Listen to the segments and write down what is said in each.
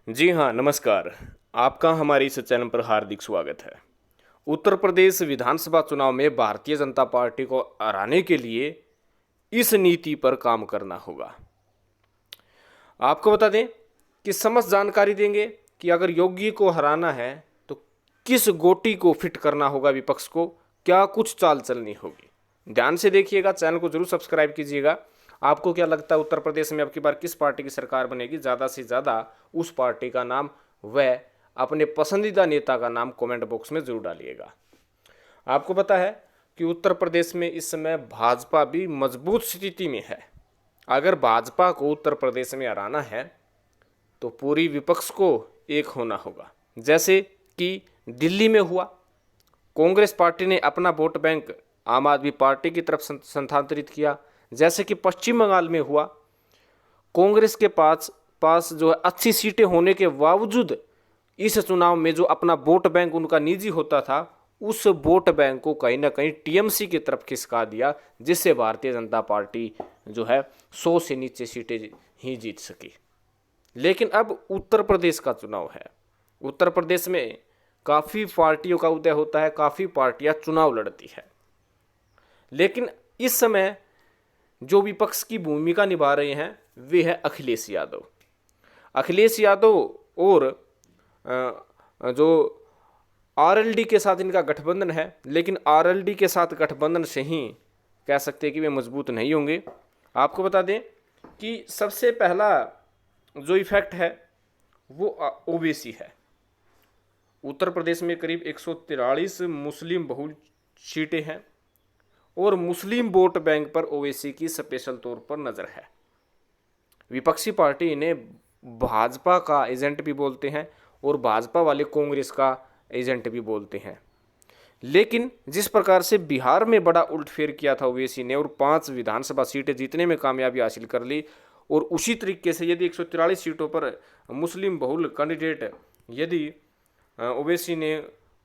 जी हाँ, नमस्कार। आपका हमारे इस चैनल पर हार्दिक स्वागत है। उत्तर प्रदेश विधानसभा चुनाव में भारतीय जनता पार्टी को हराने के लिए इस नीति पर काम करना होगा। आपको बता दें कि समस्त जानकारी देंगे कि अगर योगी को हराना है तो किस गोटी को फिट करना होगा विपक्ष को, क्या कुछ चाल चलनी होगी। ध्यान से देखिएगा, चैनल को जरूर सब्सक्राइब कीजिएगा। आपको क्या लगता है उत्तर प्रदेश में अब की बार किस पार्टी की सरकार बनेगी? ज़्यादा से ज़्यादा उस पार्टी का नाम व अपने पसंदीदा नेता का नाम कमेंट बॉक्स में जरूर डालिएगा। आपको पता है कि उत्तर प्रदेश में इस समय भाजपा भी मजबूत स्थिति में है। अगर भाजपा को उत्तर प्रदेश में हराना है तो पूरी विपक्ष को एक होना होगा। जैसे कि दिल्ली में हुआ, कांग्रेस पार्टी ने अपना वोट बैंक आम आदमी पार्टी की तरफ स्थानांतरित किया। जैसे कि पश्चिम बंगाल में हुआ, कांग्रेस के पास पास जो है 80 सीटें होने के बावजूद इस चुनाव में जो अपना वोट बैंक उनका निजी होता था, उस वोट बैंक को कहीं ना कहीं टीएमसी की तरफ खिसका दिया, जिससे भारतीय जनता पार्टी जो है 100 से नीचे सीटें ही जीत सकी। लेकिन अब उत्तर प्रदेश का चुनाव है। उत्तर प्रदेश में काफ़ी पार्टियों का उदय होता है, काफ़ी पार्टियां चुनाव लड़ती है। लेकिन इस समय जो विपक्ष की भूमिका निभा रहे हैं वे है अखिलेश यादव। अखिलेश यादव और जो आरएलडी के साथ इनका गठबंधन है, लेकिन आरएलडी के साथ गठबंधन से ही कह सकते हैं कि वे मजबूत नहीं होंगे। आपको बता दें कि सबसे पहला जो इफेक्ट है वो ओबीसी है। उत्तर प्रदेश में करीब 143 मुस्लिम बहुल सीटें हैं और मुस्लिम वोट बैंक पर ओवैसी की स्पेशल तौर पर नज़र है। विपक्षी पार्टी इन्हें भाजपा का एजेंट भी बोलते हैं और भाजपा वाले कांग्रेस का एजेंट भी बोलते हैं। लेकिन जिस प्रकार से बिहार में बड़ा उल्टफेर किया था ओवैसी ने और 5 विधानसभा सीटें जीतने में कामयाबी हासिल कर ली, और उसी तरीके से यदि 143 सीटों पर मुस्लिम बहुल कैंडिडेट यदि ओवैसी ने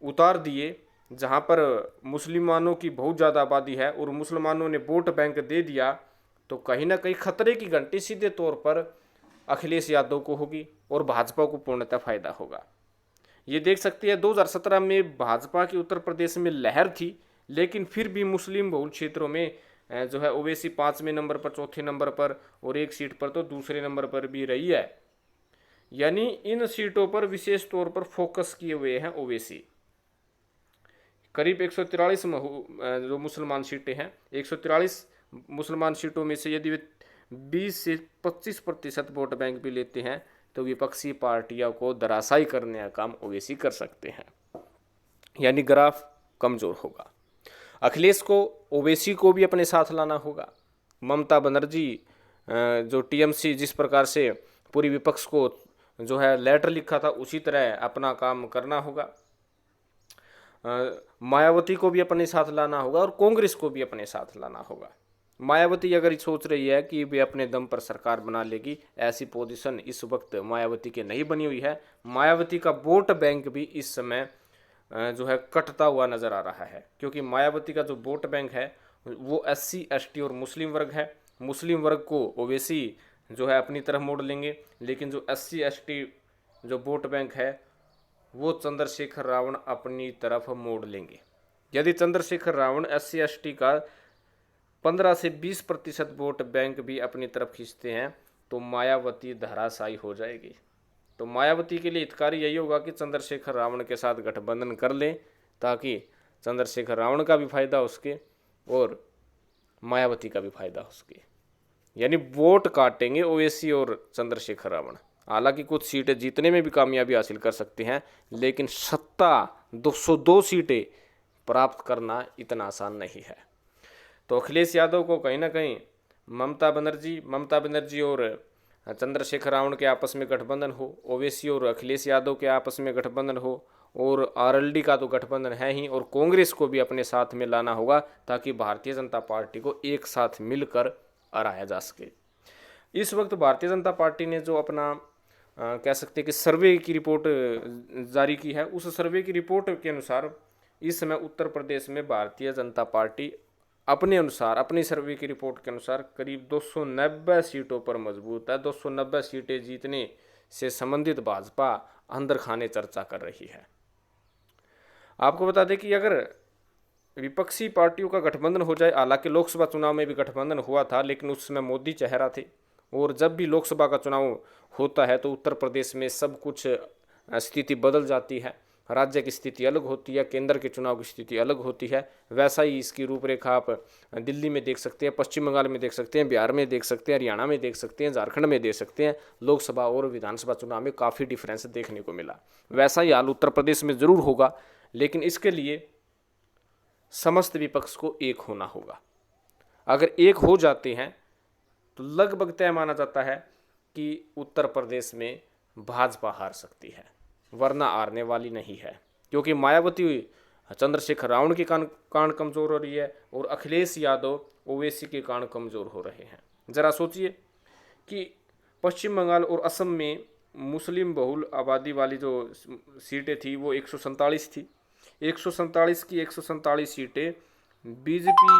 उतार दिए, जहां पर मुसलमानों की बहुत ज़्यादा आबादी है और मुसलमानों ने वोट बैंक दे दिया, तो कहीं ना कहीं खतरे की घंटी सीधे तौर पर अखिलेश यादव को होगी और भाजपा को पूर्णतः फायदा होगा। ये देख सकते हैं 2017 में भाजपा की उत्तर प्रदेश में लहर थी, लेकिन फिर भी मुस्लिम बहुल क्षेत्रों में जो है ओवैसी 5वें नंबर पर, चौथे नंबर पर और एक सीट पर तो दूसरे नंबर पर भी रही है। यानी इन सीटों पर विशेष तौर पर फोकस किए हुए हैं ओवैसी। करीब 143 जो मुसलमान सीटें हैं, 143 मुसलमान सीटों में से यदि वे 20 से 25% वोट बैंक भी लेते हैं तो विपक्षी पार्टियों को धराशायी करने का काम ओवैसी कर सकते हैं। यानी ग्राफ कमजोर होगा। अखिलेश को ओवैसी को भी अपने साथ लाना होगा। ममता बनर्जी जो टीएमसी जिस प्रकार से पूरी विपक्ष को जो है लेटर लिखा था, उसी तरह अपना काम करना होगा। मायावती को भी अपने साथ लाना होगा और कांग्रेस को भी अपने साथ लाना होगा। मायावती अगर सोच रही है कि वे अपने दम पर सरकार बना लेगी, ऐसी पोजीशन इस वक्त मायावती की नहीं बनी हुई है। मायावती का वोट बैंक भी इस समय जो है कटता हुआ नजर आ रहा है, क्योंकि मायावती का जो वोट बैंक है वो SC ST और मुस्लिम वर्ग है। मुस्लिम वर्ग को ओवैसी जो है अपनी तरफ मोड़ लेंगे, लेकिन जो SC ST जो वोट बैंक है वो चंद्रशेखर रावण अपनी तरफ मोड़ लेंगे। यदि चंद्रशेखर रावण SC ST का 15 से 20% वोट बैंक भी अपनी तरफ खींचते हैं तो मायावती धराशायी हो जाएगी। तो मायावती के लिए हितकारी यही होगा कि चंद्रशेखर रावण के साथ गठबंधन कर लें, ताकि चंद्रशेखर रावण का भी फायदा हो सके और मायावती का भी फायदा हो सके। यानी वोट काटेंगे ओवैसी और चंद्रशेखर रावण। हालांकि कुछ सीटें जीतने में भी कामयाबी हासिल कर सकते हैं, लेकिन सत्ता 202 सीटें प्राप्त करना इतना आसान नहीं है। तो अखिलेश यादव को कहीं ना कहीं ममता बनर्जी और चंद्रशेखर रावण के आपस में गठबंधन हो, ओवैसी और अखिलेश यादव के आपस में गठबंधन हो, और आरएलडी का तो गठबंधन है ही, और कांग्रेस को भी अपने साथ में लाना होगा ताकि भारतीय जनता पार्टी को एक साथ मिलकर हराया जा सके। इस वक्त भारतीय जनता पार्टी ने जो अपना कह सकते हैं कि सर्वे की रिपोर्ट जारी की है, उस सर्वे की रिपोर्ट के अनुसार इस समय उत्तर प्रदेश में भारतीय जनता पार्टी अपने अनुसार, अपनी सर्वे की रिपोर्ट के अनुसार करीब 290 सीटों पर मजबूत है। 290 सीटें जीतने से संबंधित भाजपा अंदर खाने चर्चा कर रही है। आपको बता दें कि अगर विपक्षी पार्टियों का गठबंधन हो जाए, हालांकि लोकसभा चुनाव में भी गठबंधन हुआ था लेकिन उस समय मोदी चेहरा थे, और जब भी लोकसभा का चुनाव होता है तो उत्तर प्रदेश में सब कुछ स्थिति बदल जाती है। राज्य की स्थिति अलग होती है, केंद्र के चुनाव की स्थिति अलग होती है। वैसा ही इसकी रूपरेखा आप दिल्ली में देख सकते हैं, पश्चिम बंगाल में देख सकते हैं, बिहार में देख सकते हैं, हरियाणा में देख सकते हैं, झारखंड में देख सकते हैं। लोकसभा और विधानसभा चुनाव में काफ़ी डिफरेंस देखने को मिला। वैसा ही हाल उत्तर प्रदेश में ज़रूर होगा, लेकिन इसके लिए समस्त विपक्ष को एक होना होगा। अगर एक हो जाते हैं तो लगभग तय माना जाता है कि उत्तर प्रदेश में भाजपा हार सकती है, वरना हारने वाली नहीं है। क्योंकि मायावती चंद्रशेखर रावण के कान कमज़ोर हो रही है और अखिलेश यादव ओवैसी के कान कमज़ोर हो रहे हैं। ज़रा सोचिए कि पश्चिम बंगाल और असम में मुस्लिम बहुल आबादी वाली जो सीटें थी वो 147 थी। 147 की 147 सीटें बीजेपी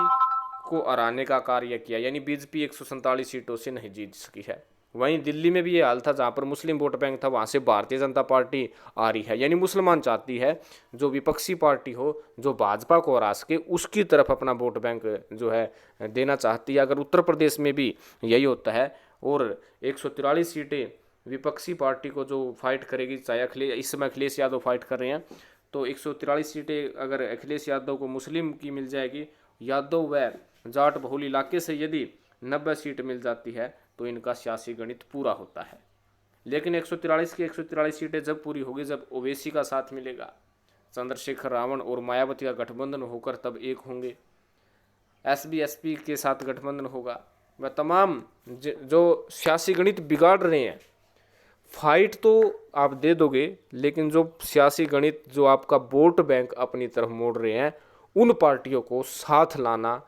को हराने का कार्य किया, यानी बीजेपी 147 सीटों से नहीं जीत सकी है। वहीं दिल्ली में भी ये हाल था, जहाँ पर मुस्लिम वोट बैंक था वहाँ से भारतीय जनता पार्टी आ रही है। यानी मुसलमान चाहती है जो विपक्षी पार्टी हो, जो भाजपा को हरा सके, उसकी तरफ अपना वोट बैंक जो है देना चाहती है। अगर उत्तर प्रदेश में भी यही होता है और 143 सीटें विपक्षी पार्टी को जो फाइट करेगी, चाहे इस समय अखिलेश यादव फाइट कर रहे हैं, तो 143 सीटें अगर अखिलेश यादव को मुस्लिम की मिल जाएगी, यादव व जाट बहुल इलाके से यदि 90 सीट मिल जाती है तो इनका सियासी गणित पूरा होता है। लेकिन 143 की 143 सीटें जब पूरी होगी, जब ओवैसी का साथ मिलेगा, चंद्रशेखर रावण और मायावती का गठबंधन होकर तब एक होंगे, एसबी एसपी के साथ गठबंधन होगा। वह तमाम जो सियासी गणित बिगाड़ रहे हैं, फाइट तो आप दे दोगे, लेकिन जो सियासी गणित, जो आपका वोट बैंक अपनी तरफ मोड़ रहे हैं, उन पार्टियों को साथ लाना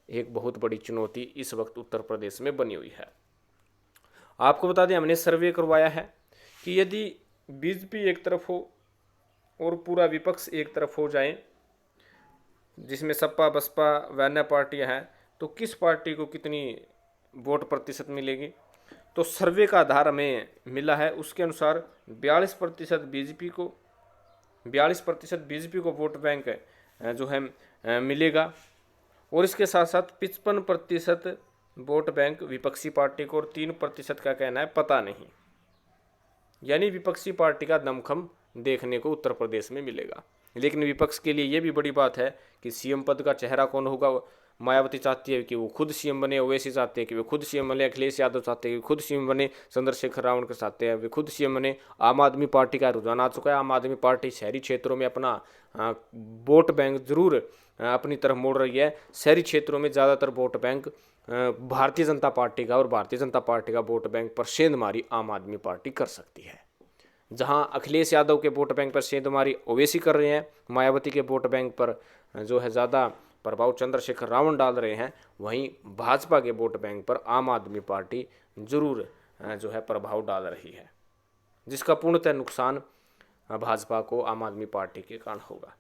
एक बहुत बड़ी चुनौती इस वक्त उत्तर प्रदेश में बनी हुई है। आपको बता दें, हमने सर्वे करवाया है कि यदि बीजेपी एक तरफ हो और पूरा विपक्ष एक तरफ हो जाए, जिसमें सपा बसपा व अन्य पार्टियाँ हैं, तो किस पार्टी को कितनी वोट प्रतिशत मिलेगी। तो सर्वे का आधार हमें मिला है, उसके अनुसार 42% बीजेपी को वोट बैंक जो है मिलेगा, और इसके साथ साथ 55% वोट बैंक विपक्षी पार्टी को, और 3% का कहना है पता नहीं। यानी विपक्षी पार्टी का दमखम देखने को उत्तर प्रदेश में मिलेगा। लेकिन विपक्ष के लिए ये भी बड़ी बात है कि सीएम पद का चेहरा कौन होगा। मायावती चाहती है कि वो खुद सीएम बने, ओवैसी चाहते हैं कि वे खुद सीएम बने, अखिलेश यादव चाहते हैं कि खुद सीएम बने, चंद्रशेखर रावण के चाहते हैं वे खुद सीएम बने। आम आदमी पार्टी का रुझान आ चुका है। आम आदमी पार्टी शहरी क्षेत्रों में अपना वोट बैंक जरूर अपनी तरफ मोड़ रही है। शहरी क्षेत्रों में ज़्यादातर vote bank Bharatiya Janata party का, और भारतीय जनता पार्टी का वोट बैंक पर सेंधमारी आम आदमी पार्टी कर सकती है। जहां अखिलेश यादव के वोट बैंक पर सेंधमारी ओवैसी कर रहे हैं, मायावती के वोट बैंक पर जो है ज़्यादा प्रभाव चंद्रशेखर रावण डाल रहे हैं, वहीं भाजपा के वोट बैंक पर आम आदमी पार्टी जरूर जो है प्रभाव डाल रही है, जिसका पूर्णतः नुकसान भाजपा को आम आदमी पार्टी के कारण होगा।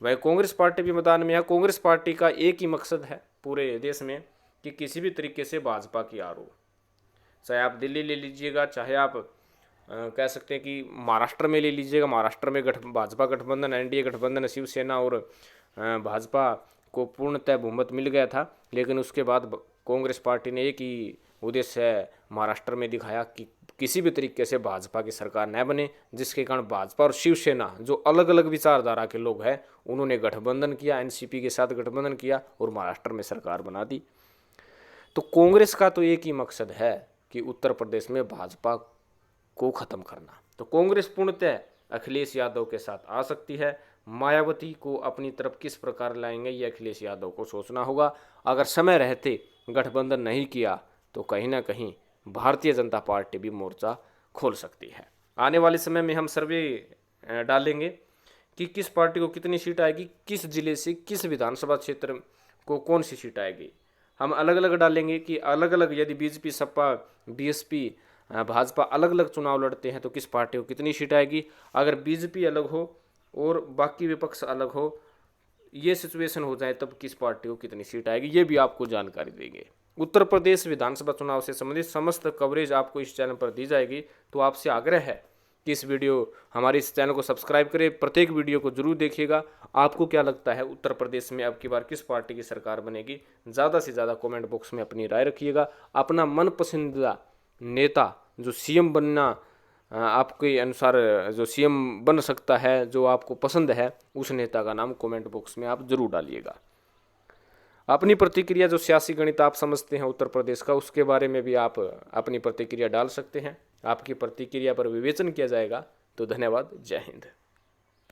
वहीं कांग्रेस पार्टी भी मैदान में है। कांग्रेस पार्टी का एक ही मकसद है पूरे देश में कि किसी भी तरीके से भाजपा की हार हो। चाहे आप दिल्ली ले लीजिएगा, चाहे आप कह सकते हैं कि महाराष्ट्र में ले लीजिएगा। महाराष्ट्र में भाजपा गठबंधन, एनडीए गठबंधन, शिवसेना और भाजपा को पूर्णतः बहुमत मिल गया था, लेकिन उसके बाद कांग्रेस पार्टी ने एक ही उद्देश्य महाराष्ट्र में दिखाया कि किसी भी तरीके से भाजपा की सरकार न बने, जिसके कारण भाजपा और शिवसेना जो अलग अलग विचारधारा के लोग हैं, उन्होंने गठबंधन किया, एनसीपी के साथ गठबंधन किया और महाराष्ट्र में सरकार बना दी। तो कांग्रेस का तो एक ही मकसद है कि उत्तर प्रदेश में भाजपा को ख़त्म करना। तो कांग्रेस पूर्णतः अखिलेश यादव के साथ आ सकती है। मायावती को अपनी तरफ किस प्रकार लाएंगे, ये अखिलेश यादव को सोचना होगा। अगर समय रहते गठबंधन नहीं किया तो कहीं ना कहीं भारतीय जनता पार्टी भी मोर्चा खोल सकती है। आने वाले समय में हम सर्वे डालेंगे कि किस पार्टी को कितनी सीट आएगी, किस जिले से किस विधानसभा क्षेत्र को कौन सी सीट आएगी। हम अलग अलग डालेंगे कि अलग अलग, यदि बीजेपी, सपा, बीएसपी, भाजपा अलग अलग चुनाव लड़ते हैं तो किस पार्टी को कितनी सीट आएगी। अगर बीजेपी अलग हो और बाकी विपक्ष अलग हो, ये सिचुएशन हो जाए, तब किस पार्टी को कितनी सीट आएगी, ये भी आपको जानकारी देंगे। उत्तर प्रदेश विधानसभा चुनाव से संबंधित समस्त कवरेज आपको इस चैनल पर दी जाएगी। तो आपसे आग्रह है कि हमारे इस चैनल को सब्सक्राइब करें, प्रत्येक वीडियो को जरूर देखिएगा। आपको क्या लगता है उत्तर प्रदेश में अब की बार किस पार्टी की सरकार बनेगी? ज़्यादा से ज़्यादा कमेंट बॉक्स में अपनी राय रखिएगा। अपना मन पसंदीदा नेता जो सीएम बनना आपके अनुसार जो सीएम बन सकता है, जो आपको पसंद है, उस नेता का नाम कमेंट बॉक्स में आप जरूर डालिएगा। अपनी प्रतिक्रिया जो सियासी गणित आप समझते हैं उत्तर प्रदेश का, उसके बारे में भी आप अपनी प्रतिक्रिया डाल सकते हैं। आपकी प्रतिक्रिया पर विवेचन किया जाएगा। तो धन्यवाद। जय हिंद।